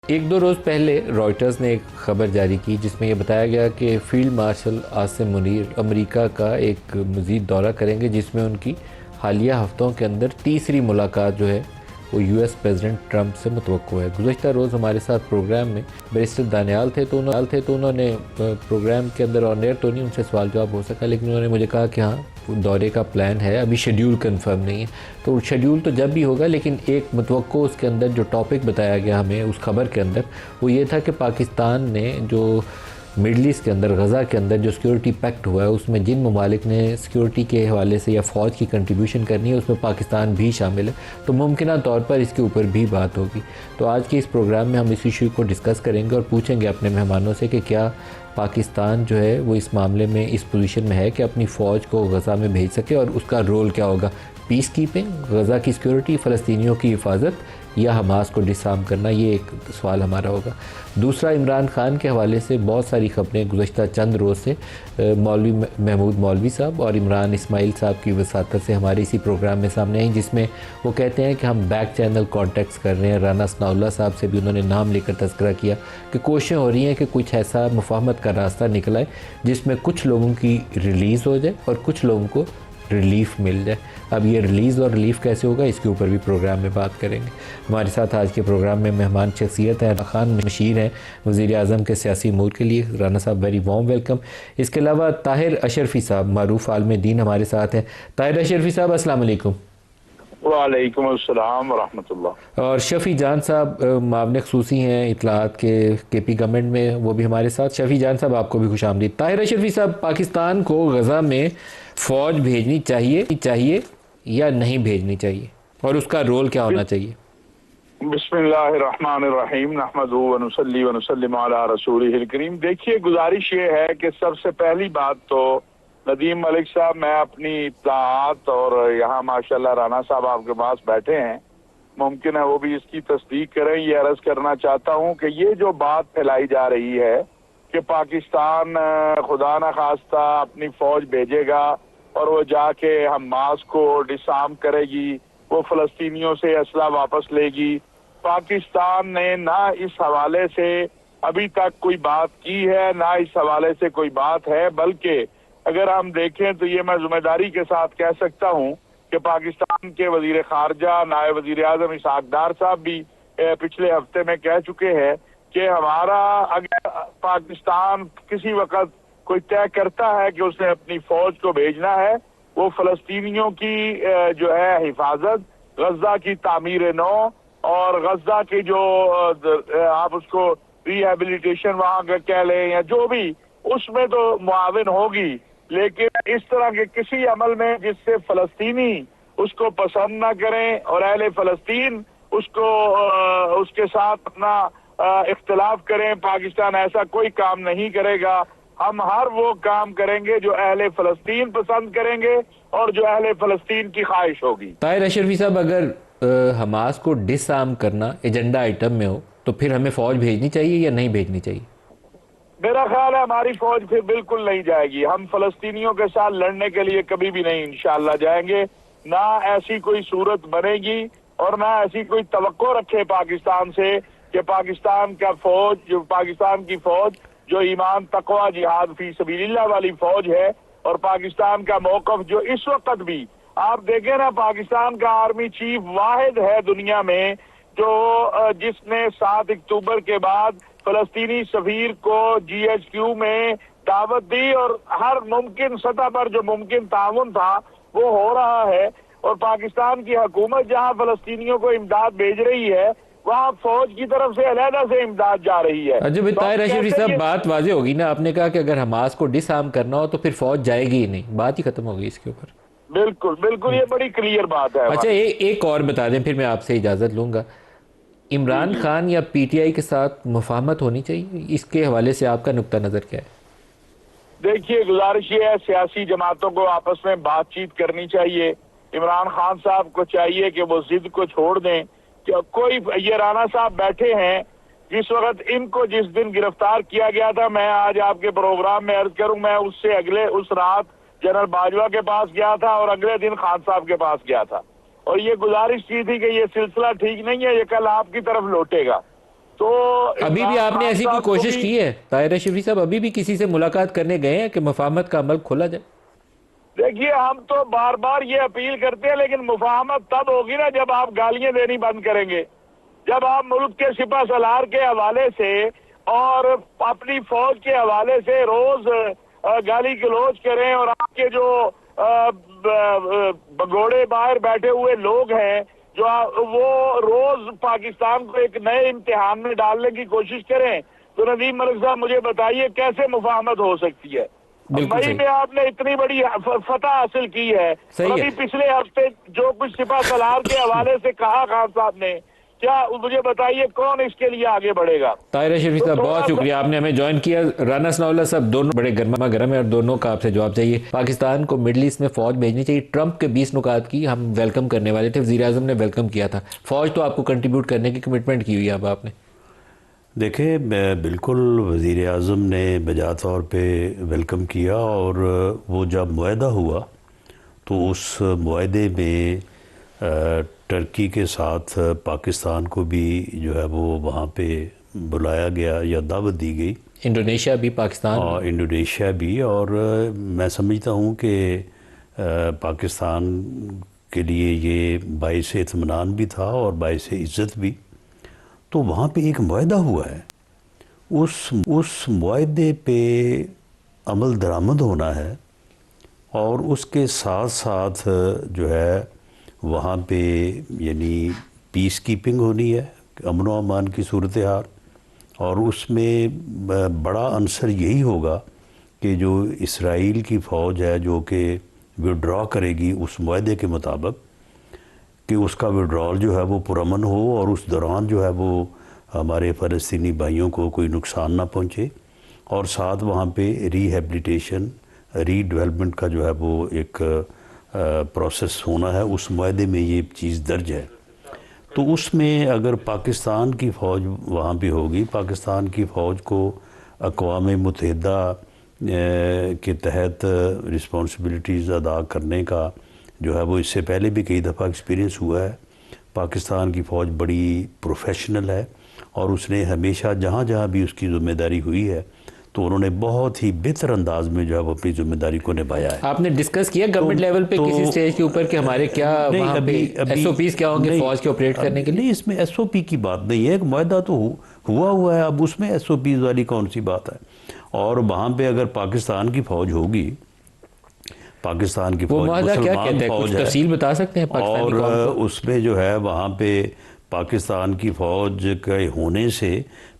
एक दो रोज़ पहले रॉयटर्स ने एक खबर जारी की जिसमें यह बताया गया कि field marshal Asim Munir America का एक मज़ीद दौरा करेंगे, जिसमें उनकी हालिया हफ्तों के अंदर तीसरी मुलाकात जो है वो यूएस प्रेसिडेंट ट्रंप से मुतवक्को है। गुज़श्ता रोज़ हमारे साथ प्रोग्राम में बैरिस्टर दानियाल थे तो उन्होंने प्रोग्राम के अंदर ऑन एयर तो नहीं उनसे सवाल जवाब हो सका, लेकिन उन्होंने मुझे कहा कि हाँ दौरे का प्लान है, अभी शेड्यूल कंफर्म नहीं है। तो शेड्यूल तो जब भी होगा, लेकिन एक मुतवक्को उसके अंदर जो टॉपिक बताया गया हमें उस खबर के अंदर वो ये था कि पाकिस्तान ने जो मिडल ईस्ट के अंदर गज़ा के अंदर जो सिक्योरिटी पैक्ट हुआ है उसमें जिन ममालिक ने सिक्योरिटी के हवाले से या फ़ौज की कंट्रीब्यूशन करनी है उसमें पाकिस्तान भी शामिल है, तो मुमकिन तौर पर इसके ऊपर भी बात होगी। तो आज के इस प्रोग्राम में हम इस इशू को डिस्कस करेंगे और पूछेंगे अपने मेहमानों से कि क्या पाकिस्तान जो है वो इस मामले में इस पोजीशन में है कि अपनी फ़ौज को गज़ा में भेज सके और उसका रोल क्या होगा, पीस कीपिंग, गज़ा की सिक्योरिटी, फ़लस्तीनियों की हिफाजत या हमास को डिसआर्म करना, ये एक सवाल हमारा होगा। दूसरा, इमरान खान के हवाले से बहुत सारी खबरें गुज़श्ता चंद रोज़ से मौलवी महमूद मौलवी साहब और इमरान इस्माइल साहब की वसातत से हमारे इसी प्रोग्राम में सामने आई, जिसमें वो कहते हैं कि हम बैक चैनल कॉन्टेक्ट्स कर रहे हैं। राना सनाउल्लाह साहब से भी उन्होंने नाम लेकर तज़किरा किया कि कोशिशें हो रही हैं कि कुछ ऐसा मुफाहमत का रास्ता निकला है जिसमें कुछ लोगों की रिलीज़ हो जाए और कुछ लोगों को रिलीफ़ मिल जाए। अब ये रिलीज़ और रिलीफ़ कैसे होगा इसके ऊपर भी प्रोग्राम में बात करेंगे। हमारे साथ आज के प्रोग्राम में मेहमान शख्सियत है, खान मशीर हैं वज़ीर आज़म के सियासी अमूर के लिए। राना साहब वेरी वार्म वेलकम। इसके अलावा ताहिर अशरफी साहब मारूफ आलम दीन हमारे साथ हैं। ताहिर अशरफी साहब अस्सलाम वालेकुम। वालेकुम अस्सलाम रहमतुल्लाह। और शफ़ी जान साहब मामले ख़ुसूसी हैं इत्तलाआत के पी गवर्नमेंट में, वो भी हमारे साथ। शफ़ी जान साहब आपको भी खुश आमदीद। ताहिर अशरफी साहब, पाकिस्तान को गज़ा में फ़ौज भेजनी चाहिए या नहीं भेजनी चाहिए और उसका रोल क्या होना चाहिए? बिस्मिल्लाहिर्रहमानिर्रहीम नहमदुहु व नुसल्ली व नुसल्लिमु अला रसूलिहिल करीम। देखिए, गुजारिश ये है कि सबसे पहली बात तो नदीम मलिक साहब, मैं अपनी इत्तलाआत और यहाँ माशाल्लाह राना साहब आपके पास बैठे हैं, मुमकिन है वो भी इसकी तस्दीक करें। ये अर्ज करना चाहता हूँ कि ये जो बात फैलाई जा रही है कि पाकिस्तान खुदा न खास्ता अपनी फौज भेजेगा और वो जाके हमास को डिसआर्म करेगी, वो फ़लस्तीनियों से असला वापस लेगी, पाकिस्तान ने ना इस हवाले से अभी तक कोई बात की है, ना इस हवाले से कोई बात है। बल्कि अगर हम देखें तो ये मैं जिम्मेदारी के साथ कह सकता हूँ कि पाकिस्तान के वजीर खारजा नायब वजीर आज़म इसहाक डार साहब भी पिछले हफ्ते में कह चुके हैं कि हमारा अगर पाकिस्तान किसी वक्त कोई तय करता है कि उसने अपनी फौज को भेजना है, वो फ़लस्तीनियों की जो है हिफाजत, गज़ा की तामीर नौ और गज़ा की जो आप उसको रिहेबिलिटेशन वहाँ का कह लें या जो भी, उसमें तो मुआविन होगी। लेकिन इस तरह के किसी अमल में जिससे फ़लस्तीनी उसको पसंद ना करें और अहले फ़लस्तीन उसको उसके साथ अपना इख्तिलाफ करें, पाकिस्तान ऐसा कोई काम नहीं करेगा। हम हर वो काम करेंगे जो अहले फ़लस्तीन पसंद करेंगे और जो अहले फ़लस्तीन की ख्वाहिश होगी। ताहिर अशरफी साहब, अगर हमास को डिसआर्म करना एजेंडा आइटम में हो तो फिर हमें फ़ौज भेजनी चाहिए या नहीं भेजनी चाहिए? मेरा ख्याल है हमारी फौज फिर बिल्कुल नहीं जाएगी। हम फ़लस्तीनियों के साथ लड़ने के लिए कभी भी नहीं इंशाअल्लाह जाएंगे, ना ऐसी कोई सूरत बनेगी और ना ऐसी कोई तवक्को रखे पाकिस्तान से कि पाकिस्तान का फौज, जो पाकिस्तान की फौज जो ईमान तकवा जिहाद फी सबीलिल्लाह वाली फौज है, और पाकिस्तान का मौक़िफ़ जो इस वक्त भी आप देखें ना, पाकिस्तान का आर्मी चीफ वाहिद है दुनिया में जो जिसने 7 अक्टूबर के बाद फ़लस्तीनी सफीर को GHQ में दावत दी और हर मुमकिन सतह पर जो मुमकिन ताउन था वो हो रहा है। और पाकिस्तान की हुकूमत जहाँ फ़लस्तीनियों को इमदाद भेज रही है, वहाँ फौज की तरफ से अलहदा से इमदाद जा रही है। अच्छा भाई ताहिर अशरफी साहब, बात वाज़ेह होगी ना, आपने कहा कि अगर हमास को डिसआर्म करना हो तो फिर फौज जाएगी ही नहीं, बात ही खत्म होगी इसके ऊपर। बिल्कुल बिल्कुल, ये बड़ी क्लियर बात है। अच्छा एक और बता दें, फिर मैं आपसे इजाज़त लूँगा। इमरान खान या PTI के साथ मुफाहमत होनी चाहिए, इसके हवाले से आपका नुक्ता नज़र क्या है? देखिए, गुजारिश ये है सियासी जमातों को आपस में बातचीत करनी चाहिए। इमरान खान साहब को चाहिए कि वो जिद को छोड़ दें। कि कोई ये राना साहब बैठे हैं, जिस वक्त इनको जिस दिन गिरफ्तार किया गया था, मैं आज आपके प्रोग्राम में अर्ज करूं, मैं उससे अगले उस रात जनरल बाजवा के पास गया था और अगले दिन खान साहब के पास गया था और ये गुजारिश की थी कि ये सिलसिला ठीक नहीं है, ये कल आपकी तरफ लौटेगा। तो अभी भी इमरान आपने खान ऐसी कोई साहब को कोशिश भी की है ताहिर अशरफी साहब, अभी भी किसी से मुलाकात करने गए हैं कि मुफाहमत का अमल खोला जाए? देखिए, हम तो बार बार ये अपील करते हैं, लेकिन मुफाहमत तब होगी ना जब आप गालियां देनी बंद करेंगे, जब आप मुल्क के सिपा सलार के हवाले से और अपनी फौज के हवाले से रोज गाली गलौज करें, और आपके जो भगोड़े बाहर बैठे हुए लोग हैं जो वो रोज पाकिस्तान को एक नए इम्तिहान में डालने की कोशिश करें, तो नदीम मलिक साहब मुझे बताइए कैसे मुफाहमत हो सकती है? बिल्कुल मई सही, में आपने इतनी बड़ी फतह हासिल की है, सही और है। अभी पिछले हफ्ते जो कुछ सिपा सलार के हवाले से कहा खान साहब ने, क्या मुझे बताइए कौन इसके लिए आगे बढ़ेगा? ताहिर अशरफी तो साहब थोड़ा बहुत सा शुक्रिया, आपने हमें ज्वाइन किया। राना सनाउल्लाह साहब, दोनों बड़े गर्मा गर्म है और दोनों का आपसे जवाब चाहिए। पाकिस्तान को मिडल ईस्ट में फौज भेजनी चाहिए। ट्रंप के 20 नुकात की हम वेलकम करने वाले थे, वज़ीर आज़म ने वेलकम किया था। फौज तो आपको कंट्रीब्यूट करने की कमिटमेंट की हुई है अब आपने। देखिए, बिल्कुल वज़ीर आज़म ने बजा तौर पे वेलकम किया, और वो जब मुआहदा हुआ तो उस मुआहदे में टर्की के साथ पाकिस्तान को भी जो है वो वहाँ पे बुलाया गया या दावत दी गई, इंडोनेशिया भी, पाकिस्तान भी। और इंडोनेशिया भी। और मैं समझता हूँ कि पाकिस्तान के लिए ये बाइस इत्मीनान भी था और बाइस इज़्ज़त भी। तो वहाँ पे एक मुआहदा हुआ है, उस मुआहदे पे अमल दरामद होना है, और उसके साथ साथ जो है वहाँ पे यानी पीस कीपिंग होनी है, अमन व अमान की सूरत हाल। और उसमें बड़ा अंसर यही होगा कि जो इसराइल की फ़ौज है जो कि विड्रॉ करेगी उस मुआहदे के मुताबिक, कि उसका विड्रॉल जो है वो पुरअमन हो, और उस दौरान जो है वो हमारे फ़लस्तीनी भाइयों को कोई नुकसान ना पहुँचे, और साथ वहाँ पे रिहेबिलिटेशन, रीडेवलपमेंट का जो है वो एक प्रोसेस होना है। उस मुआहदे में ये चीज़ दर्ज है। तो उसमें अगर पाकिस्तान की फ़ौज वहाँ पे होगी, पाकिस्तान की फ़ौज को अक़वाम मुत्तहिदा के तहत रिस्पॉन्सिबिलिटीज़ अदा करने का जो है वो इससे पहले भी कई दफ़ा एक्सपीरियंस हुआ है। पाकिस्तान की फ़ौज बड़ी प्रोफेशनल है, और उसने हमेशा जहाँ जहाँ भी उसकी ज़िम्मेदारी हुई है तो उन्होंने बहुत ही बेहतर अंदाज में जो है वो अपनी ज़िम्मेदारी को निभाया है। आपने डिस्कस किया गवर्नमेंट लेवल पे किसी स्टेज के ऊपर कि हमारे क्या वहाँ पे एसओपीज क्या होंगे फौज के ऑपरेट करने के लिए? नहीं, इसमें एसओपी की बात नहीं है, एक मुआहदा तो हुआ है, अब उसमें एसओपीज वाली कौन सी बात है? और वहाँ पे अगर पाकिस्तान की फ़ौज होगी, पाकिस्तान की फौज मुसलमान फौज है, तफसील बता सकते हैं पाकिस्तानी कौम को? उसमें जो है वहाँ पे पाकिस्तान की फ़ौज के होने से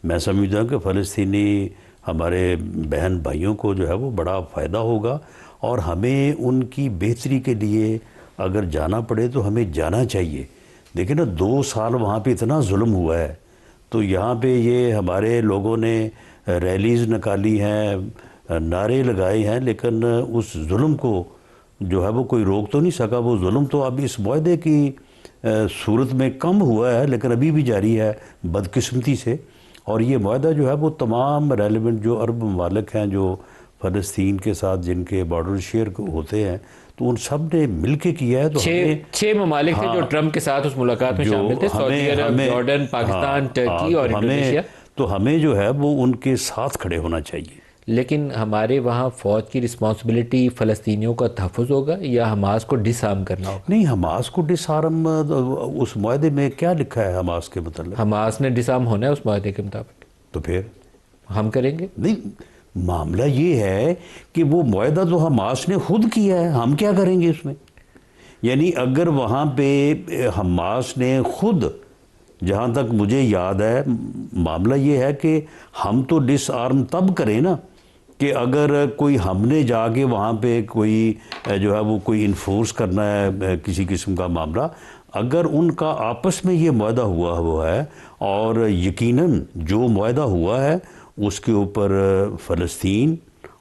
मैं समझता हूँ कि फ़लस्तीनी हमारे बहन भाइयों को जो है वो बड़ा फ़ायदा होगा, और हमें उनकी बेहतरी के लिए अगर जाना पड़े तो हमें जाना चाहिए। देखिए ना, 2 साल वहाँ पे इतना जुल्म हुआ है, तो यहाँ पे ये हमारे लोगों ने रैलीज़ निकाली हैं, नारे लगाए हैं, लेकिन उस जुल्म को जो है वो कोई रोक तो नहीं सका। वो जुल्म तो अब इस मुआहदे की सूरत में कम हुआ है, लेकिन अभी भी जारी है बदकिस्मती से। और ये मुआहदा जो है वो तमाम रेलिवेंट जो अरब ममालिक हैं जो फ़लस्तीन के साथ जिनके बॉर्डर शेयर होते हैं, तो उन सब ने मिल के किया है। तो 6 ममालिक थे जो ट्रंप के साथ उस मुलाकात में शामिल थे, सऊदी अरब, जॉर्डन, पाकिस्तान, टर्की और इंडोनेशिया। तो हमें जो है वो उनके साथ खड़े होना चाहिए। लेकिन हमारे वहाँ फ़ौज की रिस्पॉन्सिबिलिटी फ़लस्तीनियों का तहफ़्फ़ुज़ होगा या हमास को डिसआर्म करना होगा? नहीं, हमास को डिसआर्म उस मुआहदे में क्या लिखा है हमास के मतलब? हमास ने डिसआर्म होना है उस मुआहदे के मुताबिक, तो फिर हम करेंगे? नहीं, मामला ये है कि वो मुआहदा तो हमास ने खुद किया है, हम क्या करेंगे उसमें? यानी अगर वहाँ पे हमास ने खुद, जहाँ तक मुझे याद है, मामला ये है कि हम तो डिसआर्म तब करें ना कि अगर कोई हमने जाके वहाँ पे कोई जो है वो कोई इन्फोर्स करना है किसी किस्म का मामला, अगर उनका आपस में ये मुआहदा हुआ है, और यकीनन जो मुआहदा हुआ है उसके ऊपर फ़लस्तीन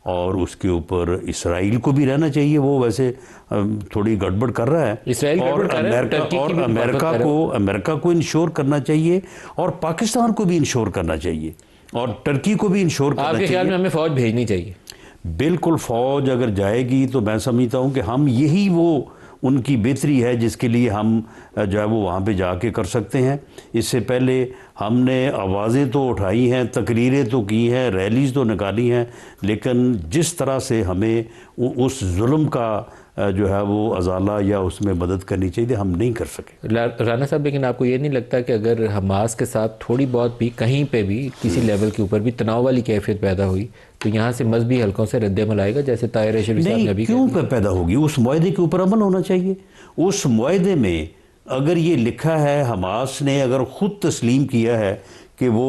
और उसके ऊपर इसराइल को भी रहना चाहिए। वो वैसे थोड़ी गड़बड़ कर रहा है, और अमेरिका को इंश्योर करना चाहिए, और पाकिस्तान को भी इंश्योर करना चाहिए, और टर्की को भी इंश्योर करना चाहिए। आपके ख्याल में हमें फ़ौज भेजनी चाहिए? बिल्कुल, फ़ौज अगर जाएगी तो मैं समझता हूँ कि हम यही वो उनकी बेहतरी है जिसके लिए हम जो है वो वहाँ पे जाके कर सकते हैं। इससे पहले हमने आवाज़ें तो उठाई हैं, तकरीरें तो की हैं, रैलीज़ तो निकाली हैं, लेकिन जिस तरह से हमें उस जुल्म का जो है वो अजाला या उसमें मदद करनी चाहिए, हम नहीं कर सके। राना साहब, लेकिन आपको ये नहीं लगता कि अगर हमास के साथ थोड़ी बहुत भी कहीं पे भी किसी लेवल के ऊपर भी तनाव वाली कैफियत पैदा हुई तो यहाँ से मजहबी हलकों से रद्द-ए-अमल आएगा, जैसे ताहिर अशरफी साहब ने अभी क्यों पैदा होगी? उस मुआहदे के ऊपर अमल होना चाहिए। उस मुआहदे में अगर ये लिखा है, हमास ने अगर ख़ुद तस्लीम किया है कि वो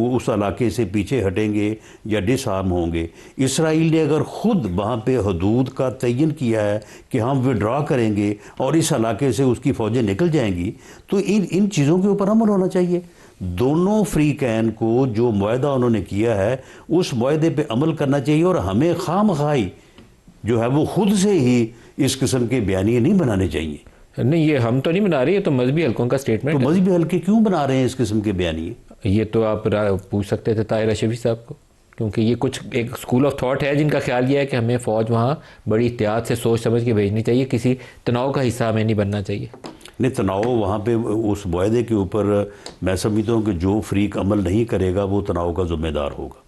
उस इलाके से पीछे हटेंगे या डिसआर्म होंगे, इसराइल ने अगर ख़ुद वहाँ पे हदूद का तयन किया है कि हम विड्रा करेंगे और इस इलाके से उसकी फ़ौजें निकल जाएंगी, तो इन चीज़ों के ऊपर अमल होना चाहिए। दोनों फ्रीकैन को जो मुआहदा उन्होंने किया है उस मुआहदे पे अमल करना चाहिए और हमें खामखाई जो है वो खुद से ही इस किस्म के बयानिए नहीं बनाने चाहिए। नहीं, ये हम तो नहीं बना रहे, ये तो मजहबी हलकों का स्टेटमेंट तो है। मजहबी हल्के क्यों बना रहे हैं इस किस्म के बयानिए? ये तो आप पूछ सकते थे ताहिर अशरफी साहब को, क्योंकि ये कुछ एक स्कूल ऑफ थॉट है जिनका ख्याल ये है कि हमें फ़ौज वहाँ बड़ी एहतियात से सोच समझ के भेजनी चाहिए, किसी तनाव का हिस्सा हमें नहीं बनना चाहिए। नहीं, तनाव वहाँ पे उस मुआहदे के ऊपर मैं समझता हूँ कि जो फ्रीक अमल नहीं करेगा वो तनाव का ज़िम्मेदार होगा।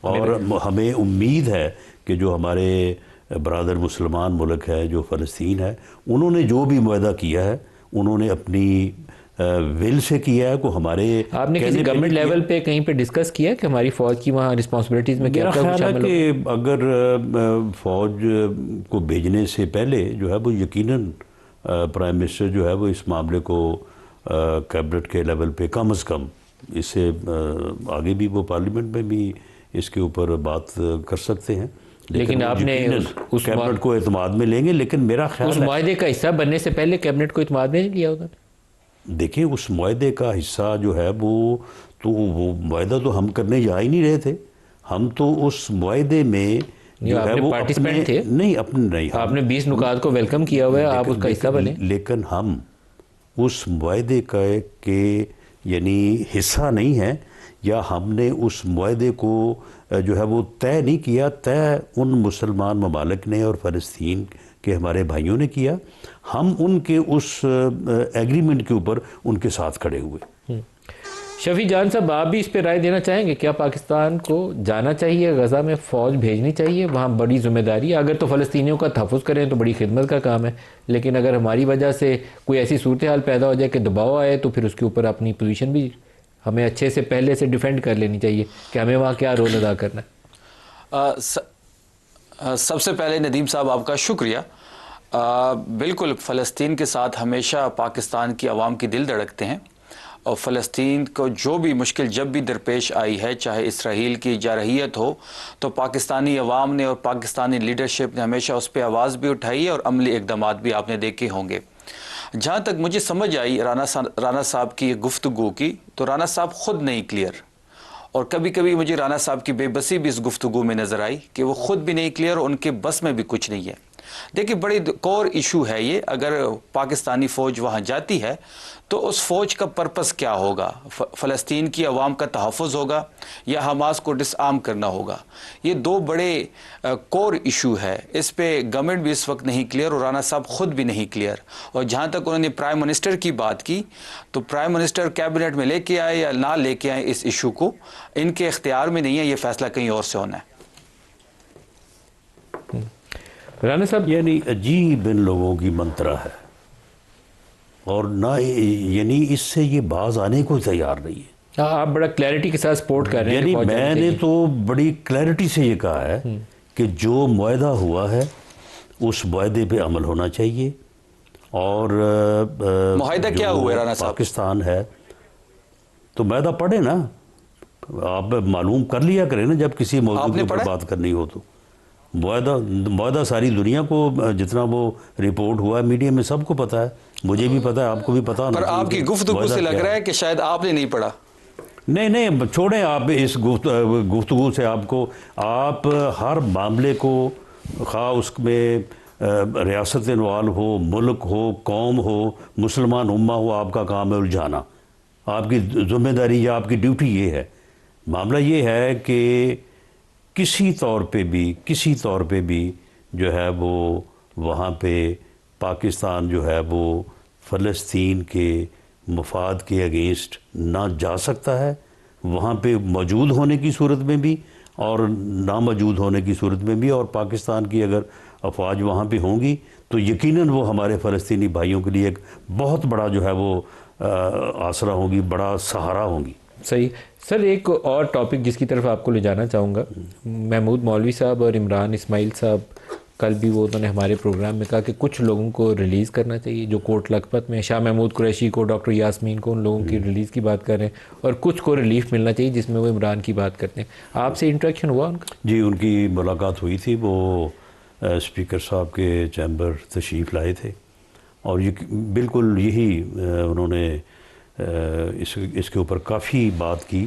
और हमें उम्मीद है कि जो हमारे बरादर मुसलमान मुल्क है, जो फ़लस्तीन है, उन्होंने जो भी मुआहदा किया है उन्होंने अपनी विल से किया है। को हमारे आपने किसी गवर्नमेंट लेवल पे कहीं पे डिस्कस किया है कि हमारी फ़ौज की वहाँ रिस्पॉन्सिबिलिटीज़ में क्या क्या शामिल होगा? कि अगर फ़ौज को भेजने से पहले जो है वो यकीनन प्राइम मिनिस्टर जो है वो इस मामले को कैबिनेट के लेवल पे कम से कम, इससे आगे भी वो पार्लियामेंट में भी इसके ऊपर बात कर सकते हैं। लेकिन आपने उस कैबिनेट को एतमाद में लेंगे, लेकिन मेरा ख्याल उस मुआहदे का हिस्सा बनने से पहले कैबिनेट को एतमाद में नहीं लिया होगा। देखिए, उस मुआहदे का हिस्सा जो है वो मुआहदा तो हम करने जा ही नहीं रहे थे। हम तो उस मुआहदे में जो है वो पार्टिसिपेंट थे। नहीं, आपने 20 नुकात को वेलकम किया हुआ है, आप उसका हिस्सा बने। लेकिन हम उस मुआहदे के यानी हिस्सा नहीं है, या हमने उस मुआहदे को जो है वो तय नहीं किया। तय उन मुसलमान ममालिक ने और फ़लस्तीन के हमारे भाइयों ने किया। हम उनके उस एग्रीमेंट के ऊपर उनके साथ खड़े हुए। शफी जान साहब, आप भी इस पे राय देना चाहेंगे? क्या पाकिस्तान को जाना चाहिए, गज़ा में फ़ौज भेजनी चाहिए? वहाँ बड़ी जिम्मेदारी है। अगर तो फ़लस्तीनियों का तहफ़्फ़ुज़ करें तो बड़ी खिदमत का काम है, लेकिन अगर हमारी वजह से कोई ऐसी सूरत हाल पैदा हो जाए कि दबाव आए तो फिर उसके ऊपर अपनी पोजीशन भी हमें अच्छे से पहले से डिफेंड कर लेनी चाहिए कि हमें वहाँ क्या रोल अदा करना है। सबसे पहले नदीम साहब आपका शुक्रिया। बिल्कुल, फ़लस्तीन के साथ हमेशा पाकिस्तान की आवाम की दिल धड़कते हैं और फ़लस्तीन को जो भी मुश्किल जब भी दरपेश आई है, चाहे इसराइल की जारहियत हो, तो पाकिस्तानी अवाम ने और पाकिस्तानी लीडरशिप ने हमेशा उस पर आवाज़ भी उठाई है और अमली इक़दामात भी आपने देखे होंगे। जहाँ तक मुझे समझ आई राना साहब की गुफ्तगू की, तो राना साहब ख़ुद नहीं क्लियर, और कभी कभी मुझे राना साहब की बेबसी भी इस गुफ्तगू में नज़र आई कि वो ख़ुद भी नहीं क्लियर और उनके बस में भी कुछ नहीं है। देखिए, बड़ी कोर इशू है ये। अगर पाकिस्तानी फ़ौज वहाँ जाती है तो उस फ़ौज का पर्पस क्या होगा? फ़लस्तीन की आवाम का तहफ़्फ़ुज़ होगा या हमास को डिसआर्म करना होगा? ये दो बड़े कोर इशू है। इस पे गवर्नमेंट भी इस वक्त नहीं क्लियर और राना साहब ख़ुद भी नहीं क्लियर। और जहाँ तक उन्होंने प्राइम मिनिस्टर की बात की, तो प्राइम मिनिस्टर कैबिनेट में लेके आए या ना लेके आए, इस इशू को इनके इख्तियार में नहीं है। ये फ़ैसला कहीं और से होना है। राना साहब, यानी अजीब इन लोगों की मंत्रा है और ना, यानी इससे ये बाज आने को तैयार नहीं है। आप बड़ा क्लैरिटी के साथ सपोर्ट कर रहे हैं। यानी मैंने तो बड़ी क्लैरिटी से ये कहा है कि जो मुआहदा हुआ है उस मुआहदे पे अमल होना चाहिए। और मुआहदा क्या हुआ है राना साहब? पाकिस्तान है तो मुआहदा पढ़े ना, आप मालूम कर लिया करें ना जब किसी मौजूद के ऊपर बात करनी हो तो। मुआहदा सारी दुनिया को, जितना वो रिपोर्ट हुआ है मीडिया में, सबको पता है, मुझे भी पता है, आपको भी पता होना चाहिए। पर आपकी गुफ्तगू से लग रहा है कि शायद आपने नहीं पढ़ा। नहीं, छोड़ें आप इस गुफ्तगू से। आप हर मामले को, खा उसमें रियासत इन्वॉल्व हो, मुल्क हो, कौम हो, मुसलमान उम्मा हो, आपका काम है उलझाना। आपकी जिम्मेदारी या आपकी ड्यूटी ये है। मामला ये है कि किसी तौर पे भी जो है वो वहाँ पे पाकिस्तान जो है वो फ़लस्तीन के मफाद के अगेंस्ट ना जा सकता है, वहाँ पे मौजूद होने की सूरत में भी और ना मौजूद होने की सूरत में भी। और पाकिस्तान की अगर अफवाज वहाँ पे होंगी तो यकीनन वो हमारे फ़लस्तीनी भाइयों के लिए एक बहुत बड़ा जो है वो आसरा होंगी, बड़ा सहारा होंगी। सही सर, एक और टॉपिक जिसकी तरफ आपको ले जाना चाहूँगा, महमूद मौलवी साहब और इमरान इस्माइल साहब, कल भी वो उन्होंने हमारे प्रोग्राम में कहा कि कुछ लोगों को रिलीज़ करना चाहिए जो कोर्ट लखपत में, शाह महमूद कुरैशी को, डॉक्टर यास्मीन को, उन लोगों की रिलीज़ की बात कर रहे हैं, और कुछ को रिलीफ मिलना चाहिए जिसमें वो इमरान की बात करते हैं। आपसे इंटरेक्शन हुआ उनका? जी, उनकी मुलाकात हुई थी, वो स्पीकर साहब के चैम्बर तशरीफ़ लाए थे और ये बिल्कुल यही उन्होंने इसके ऊपर काफ़ी बात की,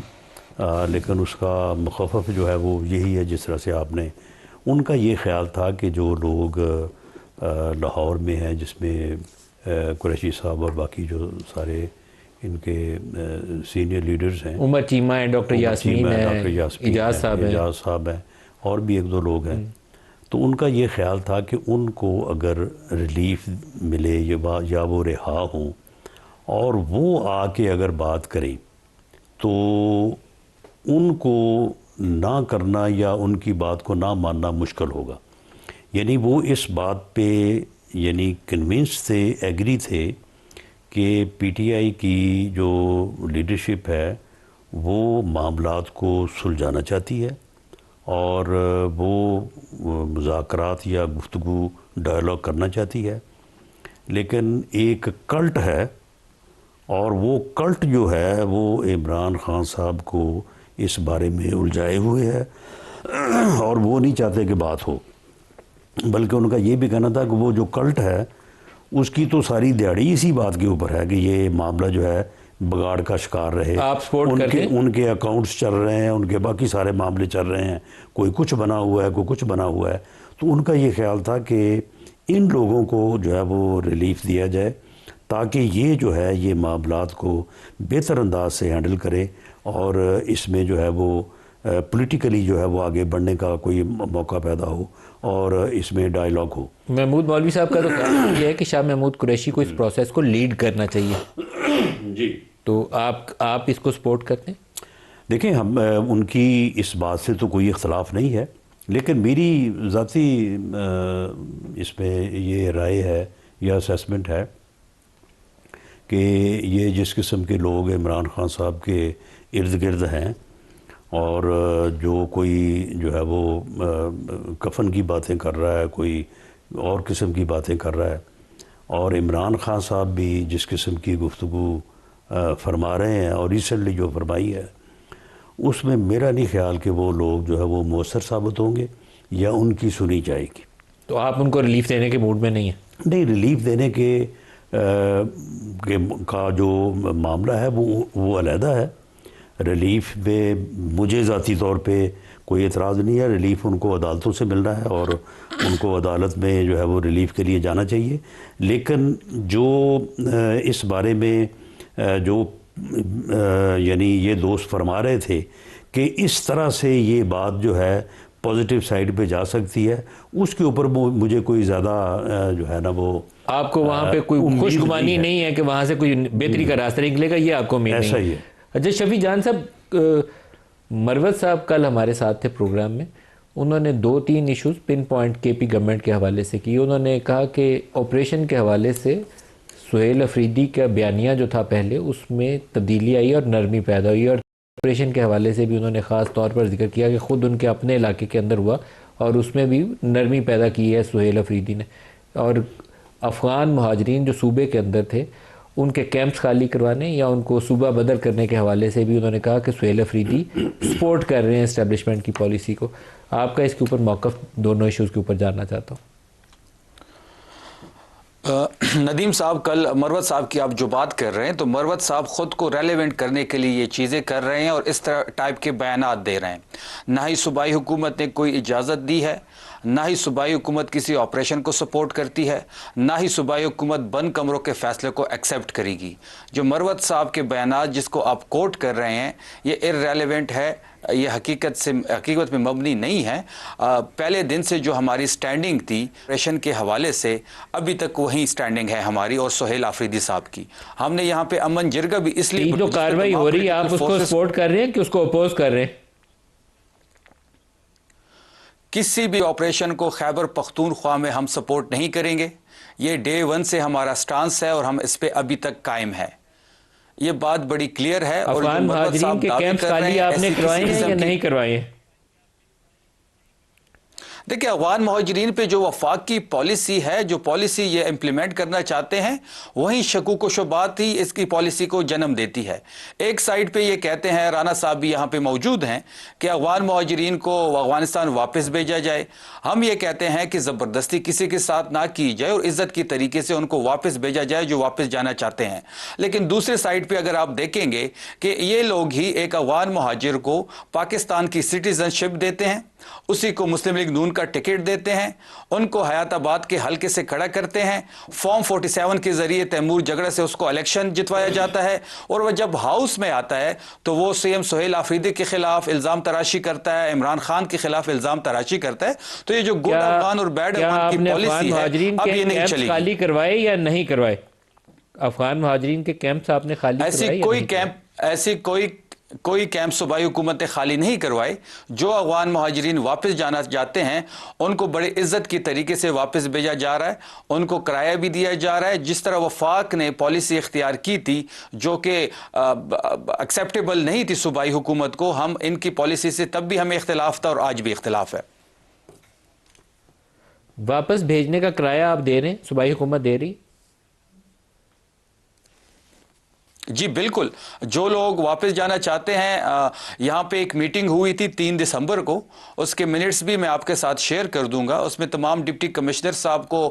लेकिन उसका मुख़फ़फ़ जो है वो यही है जिस तरह से आपने, उनका ये ख्याल था कि जो लोग लाहौर में हैं, जिसमें कुरैशी साहब और बाकी जो सारे इनके सीनियर लीडर्स हैं, उमर चीमा है, डॉक्टर यास्मीन है, इजाज़ साहब हैं और भी एक दो लोग हैं, तो उनका ये ख्याल था कि उनको अगर रिलीफ मिले या वो रिहा हों और वो आके अगर बात करें तो उनको ना करना या उनकी बात को ना मानना मुश्किल होगा। यानी वो इस बात पे यानी कन्विंस थे, एग्री थे कि पीटीआई की जो लीडरशिप है वो मामलात को सुलझाना चाहती है और वो मुज़ाकरात या गुफ्तगू डायलॉग करना चाहती है, लेकिन एक कल्ट है और वो कल्ट जो है वो इमरान खान साहब को इस बारे में उलझाए हुए है और वो नहीं चाहते कि बात हो। बल्कि उनका ये भी कहना था कि वो जो कल्ट है उसकी तो सारी दिहाड़ी इसी बात के ऊपर है कि ये मामला जो है बिगाड़ का शिकार रहे। आप सपोर्ट करते हैं? उनके अकाउंट्स चल रहे हैं, उनके बाकी सारे मामले चल रहे हैं, कोई कुछ बना हुआ है, कोई कुछ बना हुआ है। तो उनका ये ख्याल था कि इन लोगों को जो है वो रिलीफ दिया जाए ताकि ये जो है ये मामलात को बेहतर अंदाज से हैंडल करे और इसमें जो है वो पॉलिटिकली जो है वो आगे बढ़ने का कोई मौका पैदा हो और इसमें डायलॉग हो। महमूद मौलवी साहब का तो कहना यह है कि शाह महमूद कुरैशी को इस प्रोसेस को लीड करना चाहिए। जी, तो आप इसको सपोर्ट करते हैं? देखें, हम उनकी इस बात से तो कोई इख्तलाफ नहीं है, लेकिन मेरी ज़ाती इसमें ये राय है या असेसमेंट है कि ये जिस किस्म के लोग इमरान खान साहब के इर्द गिर्द हैं और जो कोई जो है वो कफन की बातें कर रहा है, कोई और किस्म की बातें कर रहा है, और इमरान खान साहब भी जिस किस्म की गुफ्तगू फरमा रहे हैं और रिसेंटली जो फरमाई है, उसमें मेरा नहीं ख्याल कि वो लोग जो है वो मौसर साबित होंगे या उनकी सुनी जाएगी। तो आप उनको रिलीफ देने के मूड में नहीं हैं? नहीं, रिलीफ देने का जो मामला है वो अलहदा है। रिलीफ में मुझे ज़ाती तौर पे कोई एतराज़ नहीं है, रिलीफ उनको अदालतों से मिल रहा है और उनको अदालत में जो है वो रिलीफ के लिए जाना चाहिए। लेकिन जो इस बारे में जो यानी ये दोस्त फरमा रहे थे कि इस तरह से ये बात जो है पॉजिटिव साइड पे जा सकती है, उसके ऊपर मुझे कोई ज़्यादा जो है ना वो, आपको वहाँ पे कोई खुशगुमानी नहीं है कि वहाँ से कोई बेहतरी का रास्ता निकलेगा, ये आपको उम्मीद नहीं है? ऐसा ही है। अच्छा, शफी जान साहब, मरवत साहब कल हमारे साथ थे प्रोग्राम में, उन्होंने 2-3 issues pin point KP government के हवाले से की। उन्होंने कहा कि ऑपरेशन के हवाले से सुहेल अफरीदी का बयानिया जो था पहले, उसमें तब्दीली आई और नरमी पैदा हुई, और ऑपरेशन के हवाले से भी उन्होंने ख़ास तौर पर जिक्र किया कि ख़ुद उनके अपने इलाके के अंदर हुआ और उसमें भी नरमी पैदा की है सुहेल अफरीदी ने। और अफ़गान महाजरीन जो सूबे के अंदर थे उनके कैंप्स खाली करवाने या उनको सूबा बदल करने के हवाले से भी उन्होंने कहा कि सुहेल अफरीदी सपोर्ट कर रहे हैं इस्टेब्लिशमेंट की पॉलिसी को। आपका इसके ऊपर मौक़िफ़ दोनों इश्यूज़ के ऊपर जानना चाहता हूँ। नदीम साहब, कल मरवत साहब की आप जो बात कर रहे हैं, तो मरवत साहब ख़ुद को रेलेवेंट करने के लिए ये चीज़ें कर रहे हैं और इस तरह टाइप के बयानात दे रहे हैं। ना ही सूबाई हुकूमत ने कोई इजाज़त दी है, ना ही सूबाई हुकूमत किसी ऑपरेशन को सपोर्ट करती है, ना ही सूबाई हुकूमत बंद कमरों के फैसले को एक्सेप्ट करेगी। जो मरवत साहब के बयानात जिसको आप कोट कर रहे हैं ये इररेलेवेंट है, ये हकीकत में मबनी नहीं है। पहले दिन से जो हमारी स्टैंडिंग थी ऑपरेशन के हवाले से अभी तक वही स्टैंडिंग है हमारी और सोहेल आफरीदी साहब की। हमने यहाँ पे अमन जिरगा भी इसलिए जो कार्रवाई हो रही है आप उसको सपोर्ट कर रहे हैं कि उसको अपोज कर रहे हैं? किसी भी ऑपरेशन को खैबर पख्तूनख्वा में हम सपोर्ट नहीं करेंगे। ये डे 1 से हमारा स्टांस है और हम इस पे अभी तक कायम है। ये बात बड़ी क्लियर है। और अफगान महाजरीन के कैंप्स खाली आपने करवाए हैं या नहीं करवाए हैं? देखिए, अफगान महाजरीन पे जो वफाक की पॉलिसी है, जो पॉलिसी ये इम्प्लीमेंट करना चाहते हैं, वही शकूक व शुबात ही इसकी पॉलिसी को जन्म देती है। एक साइड पे ये कहते हैं, राना साहब भी यहाँ पे मौजूद हैं, कि अफगान महाजरीन को अफगानिस्तान वापस भेजा जाए। हम ये कहते हैं कि ज़बरदस्ती किसी के साथ ना की जाए और इज़्ज़त की तरीके से उनको वापस भेजा जाए जो वापस जाना चाहते हैं। लेकिन दूसरे साइड पर अगर आप देखेंगे कि ये लोग ही एक अफगान महाजिर को पाकिस्तान की सिटीजनशिप देते हैं, उसी को मुस्लिम लीग नून का टिकट देते हैं, उनको हयाताबाद के हल्के से खड़ा करते हैं, फॉर्म 47 के जरिए तैमूर जगड़ा से उसको इलेक्शन जितवाया जाता है, और वह जब हाउस में आता है तो वो सीएम सोहेल आफरीदी के खिलाफ इल्जाम तराशी करता है, इमरान खान के खिलाफ इल्जाम तराशी करता है। तो ये जो गुड अफगान और बैड अफगान की पॉलिसी है, अब ये नहीं चलेगी। खाली करवाए या नहीं करवाए अफगान महाजरीन के कैंप्स आपने खाली करवाए? ऐसी कोई कैंप सूबाई हुकूमत ने खाली नहीं करवाए। जो अफगान महाजरीन वापस जाना चाहते हैं उनको बड़े इज्जत की तरीके से वापस भेजा जा रहा है, उनको किराया भी दिया जा रहा है। जिस तरह वफाक ने पॉलिसी इख्तियार की थी जो कि एक्सेप्टेबल नहीं थी सूबाई हुकूमत को, हम इनकी पॉलिसी से तब भी हमें इख्तिलाफ था और आज भी इख्तिलाफ है। वापस भेजने का किराया आप दे रहे हैं, सूबाई हुकूमत दे रही? जी बिल्कुल, जो लोग वापस जाना चाहते हैं, यहाँ पे एक मीटिंग हुई थी 3 दिसंबर को, उसके मिनट्स भी मैं आपके साथ शेयर कर दूंगा। उसमें तमाम डिप्टी कमिश्नर साहब को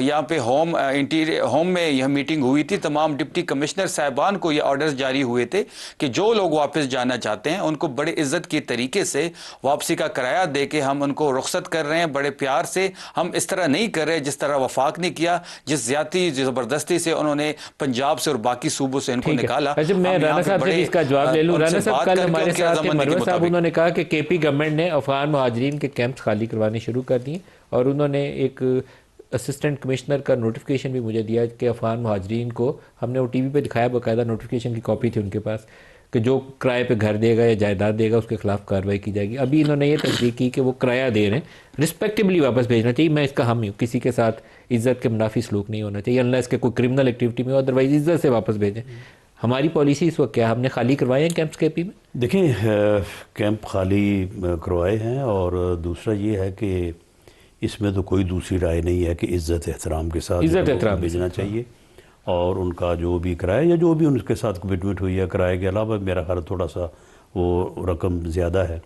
यहाँ पे होम में यह मीटिंग हुई थी। तमाम डिप्टी कमिश्नर साहबान को ये ऑर्डर्स जारी हुए थे कि जो लोग वापस जाना चाहते हैं उनको बड़े इज्जत की तरीके से वापसी का किराया दे के हम उनको रुख्सत कर रहे हैं, बड़े प्यार से। हम इस तरह नहीं कर रहे जिस तरह वफाक ने किया, जिस ज्यादती ज़बरदस्ती से उन्होंने पंजाब से और बाकी सूबों से इनको निकाला। अच्छा, मैं राना साहब से इसका जवाब ले लूं। राना साहब, कल हमारे साथ थे मरवत साहब, उन्होंने कहा कि केपी गवर्नमेंट ने अफगान महाजरीन के कैंप्स खाली करवाने शुरू कर दिए और उन्होंने एक असिस्टेंट कमिश्नर का नोटिफिकेशन भी मुझे दिया कि अफगान महाजरीन को, हमने वो टीवी पे दिखाया, बाकायदा नोटिफिकेशन की कॉपी थी उनके पास, कि जो किराए पे घर देगा या जायदाद देगा उसके खिलाफ कार्रवाई की जाएगी। अभी इन्होंने ये तस्दीक की कि वो किराया दे रहे हैं, रिस्पेक्टेबली वापस भेजना चाहिए। मैं इसका हम ही हूँ, किसी के साथ इज्जत के मुनाफी सलूक नहीं होना चाहिए अनलेस के कोई क्रिमिनल एक्टिविटी में, अदरवाइज इज्जत से वापस भेजें। हमारी पॉलिसी इस वक्त क्या, हमने खाली करवाए हैं कैंप्स केपी में? देखिए, कैंप खाली करवाए हैं और दूसरा ये है कि इसमें तो कोई दूसरी राय नहीं है कि इज़्ज़त एहतराम के साथ भेजना चाहिए और उनका जो भी किराया या जो भी उनके साथ कमिटमेंट हुई है, किराए के अलावा मेरा ख्याल थोड़ा सा वो रकम ज़्यादा है,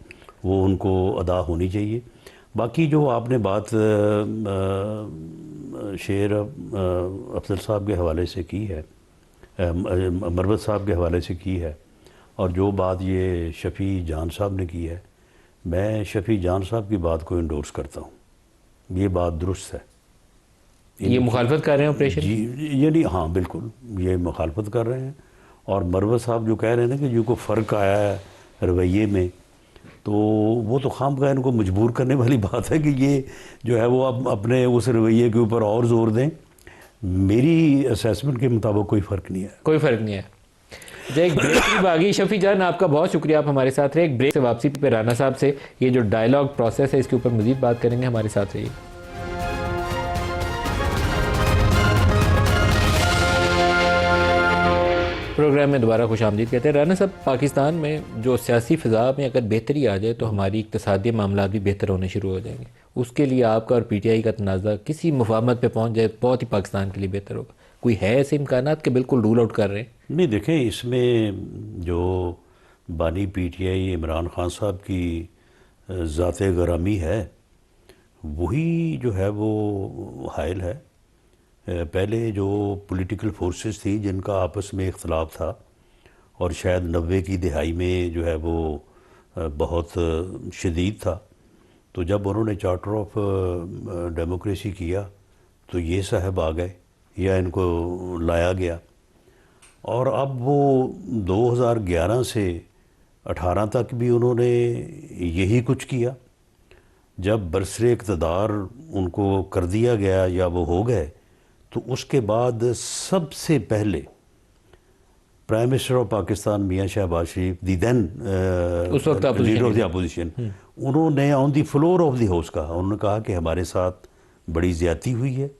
वो उनको अदा होनी चाहिए। बाकी जो आपने बात शेर अफजल साहब के हवाले से की है, मरवत साहब के हवाले से की है, और जो बात ये शफ़ी जान साहब ने की है, मैं शफ़ी जान साहब की बात को इंडोर्स करता हूँ। ये बात दुरुस्त है। ये मुखालफत कर रहे हैं ऑपरेशन जी, ये नहीं, हाँ बिल्कुल ये मुखालफत कर रहे हैं। और मरवत साहब जो कह रहे हैं ना कि जिनको फ़र्क आया है रवैये में, तो वो तो खामखा इनको मजबूर करने वाली बात है कि ये जो है वो अब अपने उस रवैये के ऊपर और ज़ोर दें। मेरी असेसमेंट के मुताबिक कोई फ़र्क नहीं है, कोई फ़र्क नहीं है। एक ब्रेक की बागी। शफ़ी जान, आपका बहुत शुक्रिया, आप हमारे साथ रहे। एक ब्रेक से वापसी पे राना साहब से ये जो डायलॉग प्रोसेस है इसके ऊपर मज़ीद बात करेंगे, हमारे साथ रहिए। प्रोग्राम में दोबारा खुश आमदीद कहते हैं। राना साहब, पाकिस्तान में जो सियासी फ़िज़ा में अगर बेहतरी आ जाए तो हमारी इक़्तिसादी मामला भी बेहतर होने शुरू हो जाएंगे। उसके लिए आपका और PTI का तनाज़ा किसी मुफाहमत पे पहुंच जाए, बहुत ही पाकिस्तान के लिए बेहतर होगा। कोई है ऐसे इम्कानात के बिल्कुल रूल आउट कर रहे हैं? नहीं, देखें, इसमें जो बानी PTI इमरान खान साहब की ज़ाते गरामी है वही जो है वो हायल है। पहले जो पॉलिटिकल फोर्सेस थी जिनका आपस में इख्तलाफ था और शायद 90 की दिहाई में जो है वो बहुत शदीद था, तो जब उन्होंने चार्टर ऑफ डेमोक्रेसी किया तो ये साहब आ गए या इनको लाया गया, और अब वो 2011 से 18 तक भी उन्होंने यही कुछ किया। जब बरसरे इक़्तिदार उनको कर दिया गया या वो हो गए, तो उसके बाद सबसे पहले prime minister of Pakistan Mian Shehbaz Sharif, the then उस वक्त लीडर ऑफ द अपोजिशन, उन्होंने on the floor of the house कहा, उन्होंने कहा कि हमारे साथ बड़ी ज़्यादती हुई है,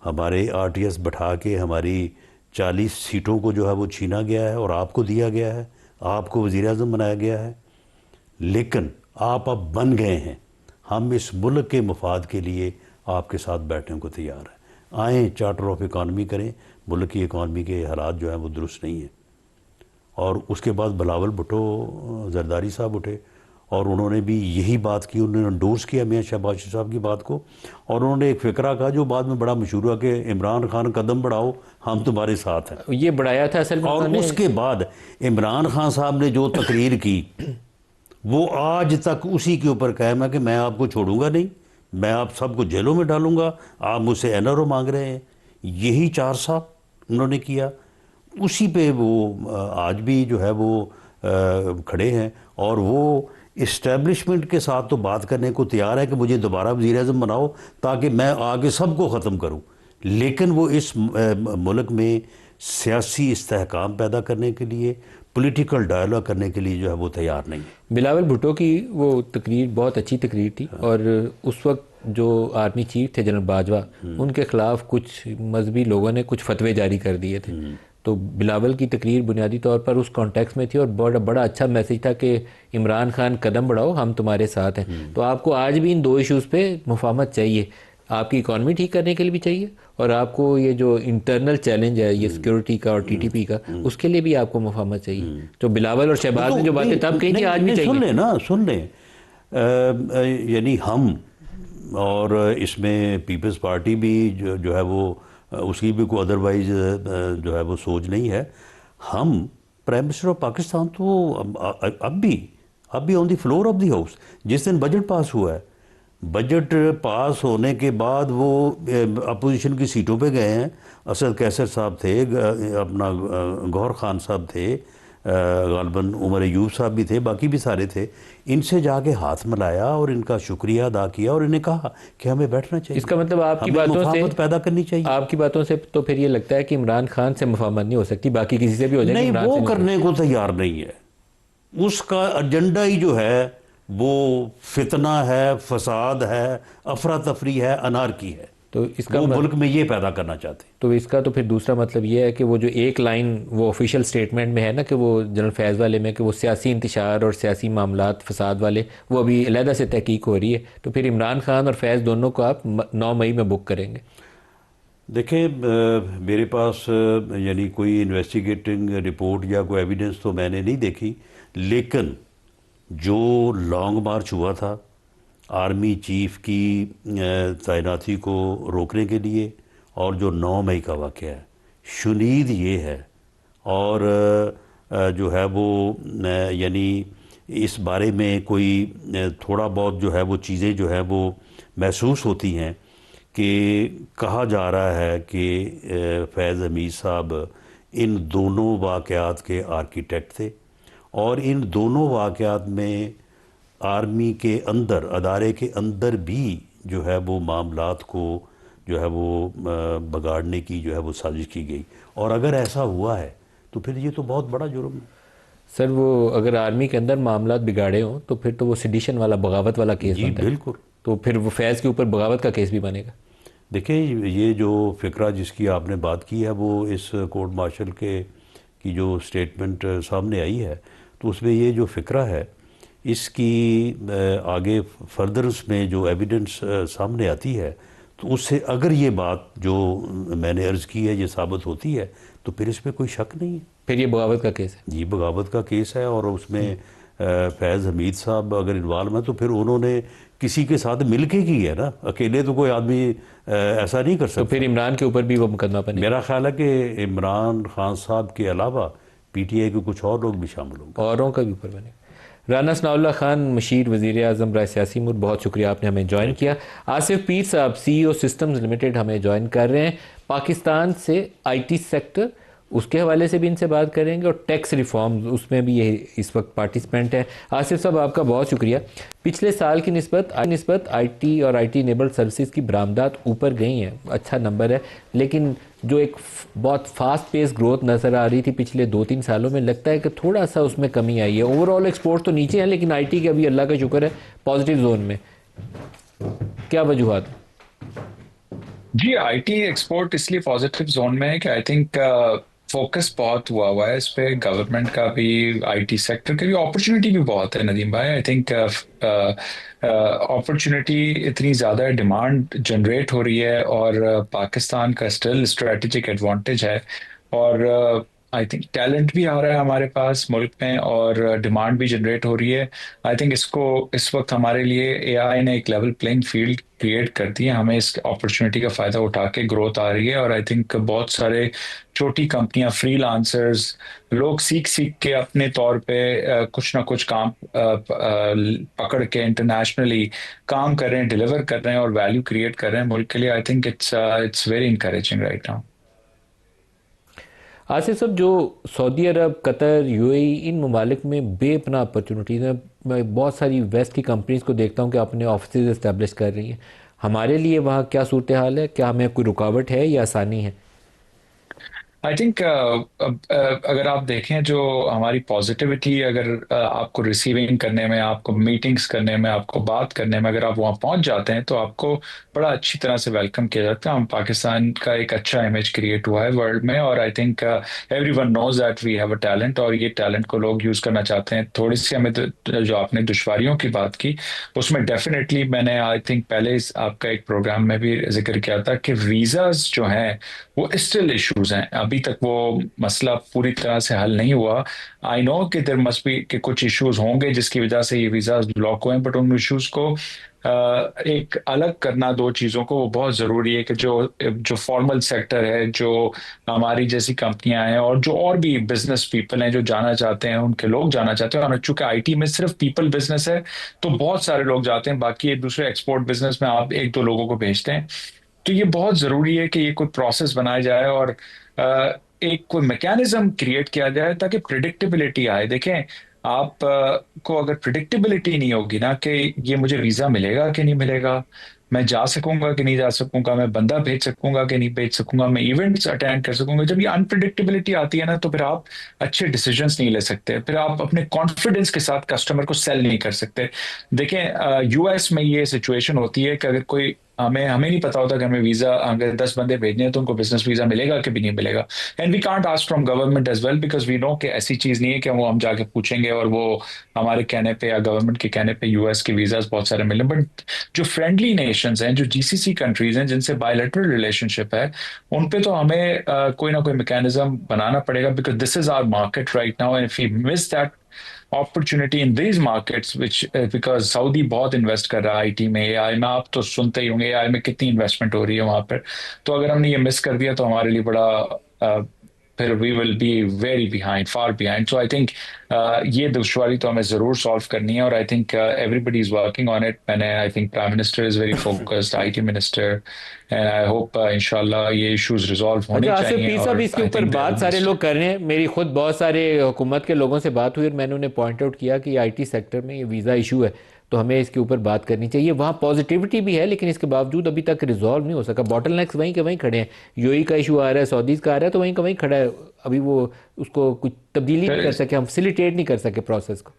हमारे RTS बैठा के हमारी 40 सीटों को जो है वो छीना गया है और आपको दिया गया है, आपको वज़ीर-ए-आज़म बनाया गया है, लेकिन आप अब बन गए हैं, हम इस मुल्क के मफाद के लिए आपके साथ बैठने को तैयार हैं, आएँ चार्टर ऑफ इकॉनमी करें, मुल्क की इकॉनमी के हालात जो हैं वो दुरुस्त नहीं हैं। और उसके बाद बिलावल भुट्टो जरदारी साहब उठे और उन्होंने भी यही बात की, उन्होंने इंडोर्स किया मियां शहबाज शरीफ साहब की बात को, और उन्होंने एक फ़िक्रा कहा जो बाद में बड़ा मशहूर हुआ कि इमरान खान कदम बढ़ाओ हम तुम्हारे साथ हैं। ये बढ़ाया था असल में, और उसके बाद इमरान खान साहब ने जो तकरीर की वो आज तक उसी के ऊपर कायम है कि मैं आपको छोड़ूंगा नहीं, मैं आप सबको जेलों में डालूंगा, आप मुझसे NRO मांग रहे हैं। यही 4 साल उन्होंने किया, उसी पे वो आज भी जो है वो खड़े हैं, और वो इस्टेब्लिशमेंट के साथ तो बात करने को तैयार है कि मुझे दोबारा वज़ीर-ए-आज़म बनाओ ताकि मैं आगे सबको ख़त्म करूं, लेकिन वो इस मुल्क में सियासी इस्तेहकाम पैदा करने के लिए, पॉलिटिकल डायलॉग करने के लिए जो है वो तैयार नहीं है। बिलावल भुट्टो की वो तकरीर बहुत अच्छी तकरीर थी, और उस वक्त जो आर्मी चीफ थे जनरल बाजवा, उनके ख़िलाफ़ कुछ मजहबी लोगों ने कुछ फतवे जारी कर दिए थे। तो बिलावल की तकरीर बुनियादी तौर पर उस कॉन्टेक्स्ट में थी और बड़ा अच्छा मैसेज था कि इमरान खान कदम बढ़ाओ हम तुम्हारे साथ हैं। तो आपको आज भी इन 2 इश्यूज़ पे मुफाहमत चाहिए, आपकी इकॉनमी ठीक करने के लिए भी चाहिए, और आपको ये जो इंटरनल चैलेंज है ये सिक्योरिटी का और TTP का, उसके लिए भी आपको मुफाहमत चाहिए। तो बिलावल और शहबाज ने जो बातें तब कही थी आज भी चाहिए। सुन लें, यानी हम और इसमें पीपल्स पार्टी भी जो है वो उसकी भी कोई अदरवाइज जो है वो सोच नहीं है। हम प्राइम मिनिस्टर ऑफ पाकिस्तान तो अब भी on the floor of the house, जिस दिन बजट पास हुआ है, बजट पास होने के बाद वो अपोजिशन की सीटों पे गए हैं। असद कैसर साहब थे, अपना गौहर खान साहब थे, गालबन उमर अयूब साहब भी थे, बाकी भी सारे थे। इनसे जाके हाथ मिलाया और इनका शुक्रिया अदा किया और इन्हें कहा कि हमें बैठना चाहिए। इसका मतलब आपकी बातों से पैदा करनी चाहिए। आपकी बातों से तो फिर ये लगता है कि इमरान खान से मुफाहमत नहीं हो सकती, बाकी किसी से भी हो जाए। नहीं, वो करने को तैयार नहीं है। उसका एजेंडा ही जो है वो फितना है, फसाद है, अफरा तफरी है, अनारकी है। तो इसका वो मुल्क में ये पैदा करना चाहते हैं। तो इसका तो फिर दूसरा मतलब ये है कि वो जो एक लाइन वो ऑफिशियल स्टेटमेंट में है ना कि वो जनरल फैज़ वाले में कि वो सियासी इंतशार और सियासी मामलात फसाद वाले, वो अभी अलहदा से तहकीक हो रही है। तो फिर इमरान खान और फैज़ दोनों को आप 9 मई में बुक करेंगे। देखिए, मेरे पास यानी कोई इन्वेस्टिगेटिंग रिपोर्ट या कोई एविडेंस तो मैंने नहीं देखी, लेकिन जो लॉन्ग मार्च हुआ था आर्मी चीफ की तैनाती को रोकने के लिए, और जो 9 मई का वाक़या है, शुनीद ये है। और जो है वो यानी इस बारे में कोई थोड़ा बहुत जो है वो चीज़ें जो है वो महसूस होती हैं कि कहा जा रहा है कि फैज़ हमीद साहब इन दोनों वाक़यात के आर्किटेक्ट थे, और इन दोनों वाक़यात में आर्मी के अंदर, अदारे के अंदर भी जो है वो मामलात को जो है वो बगाड़ने की जो है वो साजिश की गई। और अगर ऐसा हुआ है तो फिर ये तो बहुत बड़ा जुर्म है। सर, वो अगर आर्मी के अंदर मामलात बिगाड़े हों तो फिर तो वो सेडिशन वाला, बगावत वाला केस बनता है। बिल्कुल। तो फिर वो फैज़ के ऊपर बगावत का केस भी बनेगा। देखिए, ये जो फ़िक्रा जिसकी आपने बात की है वो इस कोर्ट मार्शल के की जो स्टेटमेंट सामने आई है, तो उसमें ये जो फ़िक्रा है इसकी आगे फर्दर उसमें जो एविडेंस सामने आती है, तो उससे अगर ये बात जो मैंने अर्ज़ की है ये साबित होती है तो फिर इसमें कोई शक नहीं है। फिर ये बगावत का केस है। जी, बगावत का केस है, और उसमें फैज़ हमीद साहब अगर इन्वॉल्व हैं तो फिर उन्होंने किसी के साथ मिल के की है ना, अकेले तो कोई आदमी ऐसा नहीं कर सकता। तो फिर इमरान के ऊपर भी वो मुकदमा बनेगा। मेरा ख्याल है कि इमरान खान साहब के अलावा PTI के कुछ और लोग भी शामिल होंगे। औरों का भी ऊपर बनेगा। राना सनाउल्लाह खान, मशीर वज़ीर आज़म राय सियासी मूड, बहुत शुक्रिया आपने हमें ज्वाइन किया। आसिफ पीर साहब, CEO सिस्टम्स लिमिटेड, हमें ज्वाइन कर रहे हैं पाकिस्तान से। IT सेक्टर, उसके हवाले से भी इनसे बात करेंगे, और टैक्स रिफॉर्म्स, उसमें भी ये इस वक्त पार्टिसिपेंट है। आसिफ साहब, आपका बहुत शुक्रिया। पिछले साल की निस्बत IT और IT इनेबल्ड सर्विसेज की बरामदात ऊपर गई हैं, अच्छा नंबर है, लेकिन जो एक बहुत फास्ट पेस ग्रोथ नज़र आ रही थी पिछले 2-3 सालों में, लगता है कि थोड़ा सा उसमें कमी आई है। ओवरऑल एक्सपोर्ट तो नीचे है, लेकिन IT के अभी अल्लाह का शुक्र है पॉजिटिव जोन में। क्या वजूहत? जी, आईटी एक्सपोर्ट इसलिए पॉजिटिव जोन में है कि आई थिंक फोकस बहुत हुआ है इस पे, गवर्नमेंट का भी, आईटी सेक्टर की भी, अपॉर्चुनिटी भी बहुत है नदीम भाई। आई थिंक अपॉर्चुनिटी इतनी ज़्यादा है, डिमांड जनरेट हो रही है, और पाकिस्तान का स्टिल स्ट्रेटेजिक एडवांटेज है, और आई थिंक टैलेंट भी आ रहा है हमारे पास मुल्क में, और डिमांड भी जनरेट हो रही है। आई थिंक इसको इस वक्त हमारे लिए एआई ने एक लेवल प्लेइंग फील्ड क्रिएट कर दी है, हमें इस अपॉर्चुनिटी का फायदा उठा के ग्रोथ आ रही है, और आई थिंक बहुत सारे छोटी कंपनियां, फ्रीलांसर्स, लोग सीख सीख के अपने तौर पे कुछ ना कुछ काम पकड़ के इंटरनेशनली काम कर रहे हैं, डिलीवर कर रहे हैं, और वैल्यू क्रिएट कर रहे हैं मुल्क के लिए। आई think it's very encouraging right now. Asif साहब, जो सऊदी अरब, कतर, UAE, इन ममालिक में बेपनाह अपॉर्चुनिटीज़ हैं। मैं बहुत सारी वेस्ट की कंपनीज को देखता हूँ कि अपने ऑफिस इस्टेब्लिश कर रही हैं। हमारे लिए वहाँ क्या सूरत हाल है? क्या हमें कोई रुकावट है या आसानी है? आई थिंक अगर आप देखें जो हमारी पॉजिटिविटी, अगर आपको रिसीविंग करने में, आपको मीटिंग्स करने में, आपको बात करने में, अगर आप वहाँ पहुँच जाते हैं तो आपको बड़ा अच्छी तरह से वेलकम किया जाता है। हम पाकिस्तान का एक अच्छा इमेज क्रिएट हुआ है वर्ल्ड में, और I think everyone knows that we have a talent, और ये टैलेंट को लोग यूज़ करना चाहते हैं। थोड़ी सी हमें जो आपने दुश्वारियों की बात की, उसमें डेफिनेटली मैंने आई थिंक पहले आपका एक प्रोग्राम में भी जिक्र किया था कि वीज़ाज जो हैं वो स्टिल इश्यूज हैं, अभी तक वो मसला पूरी तरह से हल नहीं हुआ। आई नो कि देयर मस्ट बी कि कुछ इश्यूज होंगे जिसकी वजह से ये वीजाज ब्लॉक हुए हैं, बट उन इश्यूज को एक अलग करना, दो चीज़ों को, वो बहुत ज़रूरी है कि जो जो फॉर्मल सेक्टर है, जो हमारी जैसी कंपनियां हैं, और जो और भी बिजनेस पीपल हैं जो जाना चाहते हैं, उनके लोग जाना चाहते हैं, और चूंकि आईटी में सिर्फ पीपल बिजनेस है तो बहुत सारे लोग जाते हैं, बाकी एक दूसरे एक्सपोर्ट बिजनेस में आप एक दो लोगों को भेजते हैं। तो ये बहुत जरूरी है कि ये कोई प्रोसेस बनाया जाए, और एक कोई मैकेनिज्म क्रिएट किया जाए ताकि प्रिडिक्टेबिलिटी आए। देखें, आप को अगर प्रिडिक्टेबिलिटी नहीं होगी ना कि ये मुझे वीजा मिलेगा कि नहीं मिलेगा, मैं जा सकूंगा कि नहीं जा सकूंगा, मैं बंदा भेज सकूंगा कि नहीं भेज सकूंगा, मैं इवेंट्स अटेंड कर सकूंगा, जब ये अनप्रिडिक्टेबिलिटी आती है ना, तो फिर आप अच्छे डिसीजंस नहीं ले सकते, फिर आप अपने कॉन्फिडेंस के साथ कस्टमर को सेल नहीं कर सकते। देखें, यूएस में ये सिचुएशन होती है कि अगर कोई, हमें हमें नहीं पता होता कि हमें वीजा, अगर 10 बंदे भेजने हैं तो उनको बिजनेस वीजा मिलेगा कि भी नहीं मिलेगा, and we can't ask from government as well, because we know कि ऐसी चीज नहीं है कि वो हम जाके पूछेंगे और वो हमारे कहने पे या गवर्नमेंट के कहने पे यूएस के वीजाज बहुत सारे मिले। बट जो फ्रेंडली नेशंस हैं, जो जीसीसी कंट्रीज हैं, जिनसे बायलैटरल रिलेशनशिप है, उन पे तो हमें कोई ना कोई मैकेनिज्म बनाना पड़ेगा, because this is our market right now, and if we miss that opportunity in these markets which, because Saudi बहुत इन्वेस्ट कर रहा है आईटी में, एआई में, आप तो सुनते ही होंगे एआई में कितनी इन्वेस्टमेंट हो रही है वहां पर। तो अगर हमने ये मिस कर दिया तो हमारे लिए बड़ा फिर we will be very behind, far behind. So I think ये दुश्वारी तो हमें जरूर सॉल्व करनी है, और I think everybody is working on it. मैंने, I think prime minister is very focused, IT minister, and I hope इंशाल्लाह ये इश्यूज रिजॉल्व होने अच्छा आसिफ चाहिए। पीर साहब, और इसके आई ऊपर थिंक बात सारे लोग कर रहे हैं। मेरी खुद बहुत सारे हुकूमत के लोगों से बात हुई और मैंने उन्हें पॉइंट आउट किया कि IT सेक्टर में ये वीज़ा इशू है, तो हमें इसके ऊपर बात करनी चाहिए। वहाँ पॉजिटिविटी भी है, लेकिन इसके बावजूद अभी तक रिजॉल्व नहीं हो सका। बॉटल नेक्स वहीं के वहीं खड़े हैं। UAE का इशू आ रहा है, सऊदीज़ का आ रहा है, तो वहीं का वहीं खड़ा है। अभी वो उसको कुछ तब्दीली नहीं कर सके, हम फैसिलिटेट नहीं कर सके प्रोसेस को।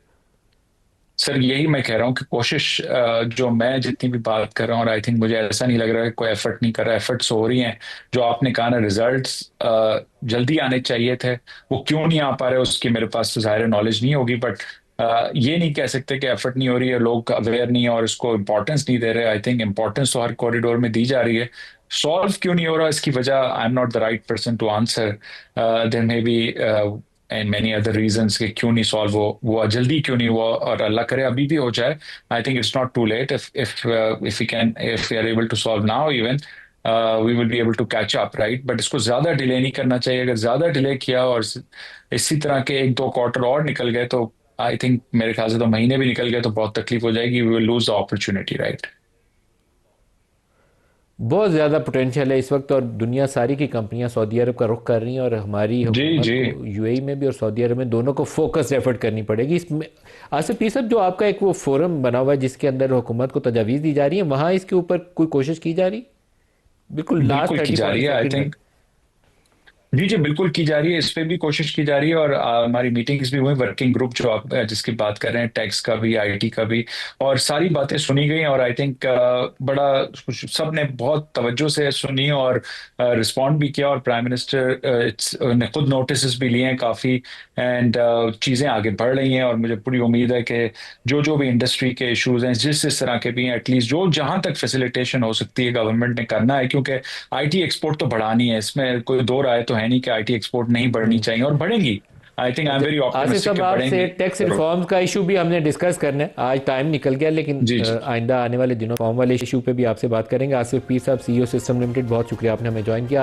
सर यही मैं कह रहा हूँ कि कोशिश, जो मैं जितनी भी बात कर रहा हूँ, और आई थिंक मुझे ऐसा नहीं लग रहा है कि कोई एफर्ट नहीं कर रहा, एफर्ट्स हो रही हैं। जो आपने कहा ना, रिजल्ट्स जल्दी आने चाहिए थे, वो क्यों नहीं आ पा रहे, उसकी मेरे पास तो ज़ाहिर नॉलेज नहीं होगी, बट ये नहीं कह सकते कि एफर्ट नहीं हो रही है, लोग अवेयर नहीं है और इसको इम्पोर्टेंस नहीं दे रहे। आई थिंक इम्पोर्टेंस तो हर कॉरिडोर में दी जा रही है। सॉल्व क्यों नहीं हो रहा, इसकी वजह I am not the right person to answer. There may be and many other reasons कि क्यों नहीं सॉल्व हुआ, जल्दी क्यों नहीं हुआ, और अल्लाह करे अभी भी हो जाए। I think it's not too late, if we are able to solve now even, we will be able to catch up, right. But इसको ज्यादा डिले नहीं करना चाहिए। अगर ज्यादा डिले किया और इसी तरह के एक दो क्वार्टर और निकल गए तो आई थिंक मेरे ख्याल से तो महीने भी निकल गए तो बहुत तकलीफ हो जाएगी, we will lose the opportunity, right. बहुत ज़्यादा पोटेंशियल है इस वक्त, और दुनिया सारी की कंपनियां सऊदी अरब का रुख कर रही हैं, और हमारी जी हुकूमत जी। को यूएई में भी और सऊदी अरब में दोनों को फोकस एफर्ट करनी पड़ेगी इसमें। आसिफ पी साहब, जो आपका एक वो फोरम बना हुआ है जिसके अंदर हुकूमत को तजावीज़ दी जा रही है, वहाँ इसके ऊपर कोई कोशिश की जा रही? बिल्कुल लास्ट बिल्कुल की थर्टी जा फोर्टी रही है, आई सेकेंड में। थिंक। जी जी, बिल्कुल की जा रही है, इस पे भी कोशिश की जा रही है। और हमारी मीटिंग्स भी हुई, वर्किंग ग्रुप जो आप जिसकी बात कर रहे हैं, टैक्स का भी, आईटी का भी, और सारी बातें सुनी गई। और आई थिंक बड़ा सब ने बहुत तवज्जो से सुनी और रिस्पॉन्ड भी किया। और प्राइम मिनिस्टर ने खुद नोटिस भी लिए हैं काफ़ी, एंड चीज़ें आगे बढ़ रही हैं। और मुझे पूरी उम्मीद है कि जो जो भी इंडस्ट्री के इश्यूज हैं, जिस तरह के भी हैं, एटलीस्ट जो जहां तक फैसिलिटेशन हो सकती है गवर्नमेंट ने करना है, क्योंकि आईटी एक्सपोर्ट तो बढ़ानी है, इसमें कोई दो राय तो है नहीं कि आईटी एक्सपोर्ट नहीं बढ़नी चाहिए, और बढ़ेंगी। आई थिंक आई एम अच्छा, वेरी आसिफ ऑप्टिमिस्टिक साहब, कि आपसे बढ़ेंगी टैक्स जरूर। रिफॉर्म्स का इशू भी हमने डिस्कस करना है, आज टाइम निकल गया, लेकिन जी जी। आइंदा आने वाले दिनों फॉर्म वाले इशू पे भी आपसे बात करेंगे। आसिफ पीर साहब, सीईओ सिस्टम लिमिटेड, बहुत शुक्रिया आपने हमें ज्वाइन किया।